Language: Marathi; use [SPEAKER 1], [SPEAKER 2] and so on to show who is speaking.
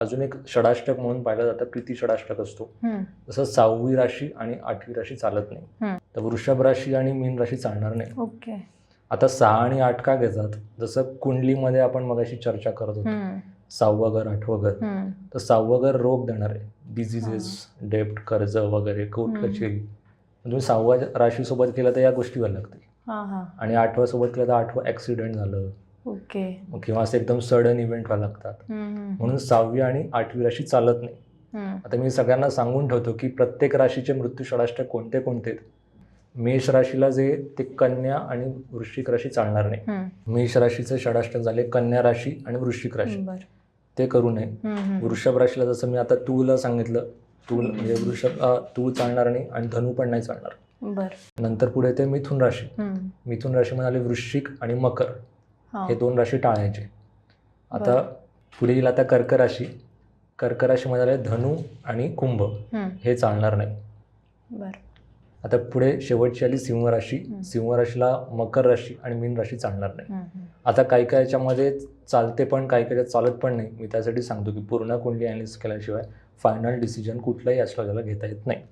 [SPEAKER 1] अजून एक षडाष्टक म्हणून पाहिलं जातं, प्रीती षडाष्टक असतो. तसं 6वी राशी आणि 8वी राशी चालत नाही. तर वृषभ राशी आणि मीन राशी चालणार नाही.
[SPEAKER 2] ओके.
[SPEAKER 1] आता 6 आणि 8 का घेतात? जसं कुंडलीमध्ये आपण मगाशी चर्चा करत होतो, 6वं घर 8वं घर. तर 6वं घर रोग देणार आहे, डिझिजेस, डेप्ट, कर्ज वगैरे, कोर्ट कचेरी. तुम्ही 6व्या राशीसोबत केलं तर या गोष्टी व्हायला लागतील. आणि 8व्या सोबत केलं तर 8वं ॲक्सिडेंट झालं
[SPEAKER 2] ओके.
[SPEAKER 1] किंवा असं एकदम सडन इव्हेंट व्हायला लागतात. म्हणून 6वी आणि 8वी राशी चालत नाही. आता मी सगळ्यांना सांगून ठेवतो की प्रत्येक राशीचे मृत्यू षडाष्टक कोणते कोणते. मेष राशीला जे ते कन्या आणि वृश्चिक राशी चालणार नाही. मेष राशीचे षडाष्टक झाले कन्या राशी आणि वृश्चिक राशी, ते करू नये. वृषभ राशीला जसं मी आता तूला सांगितलं, तूळ म्हणजे तूळ चालणार नाही आणि धनु पण नाही चालणार. नंतर पुढे ते मिथुन राशी. मिथुन राशीमध्ये आले वृश्चिक आणि मकर, हे 2 राशी टाळायचे. आता पुढे येईल आता कर्क राशी. कर्क राशीमध्ये आले धनु आणि कुंभ, हे चालणार नाही. आता पुढे शेवटची आली सिंह राशी. सिंह राशीला मकर राशी आणि मीन राशी चालणार नाही. आता काही काही याच्यामध्ये चालते पण काही काही चालत पण नाही. मी त्यासाठी सांगतो की पूर्ण कुंडली ॲनालिसिस केल्याशिवाय फायनल डिसिजन कुठलाही ॲस्ट्रोलॉजरला घेता येत नाही.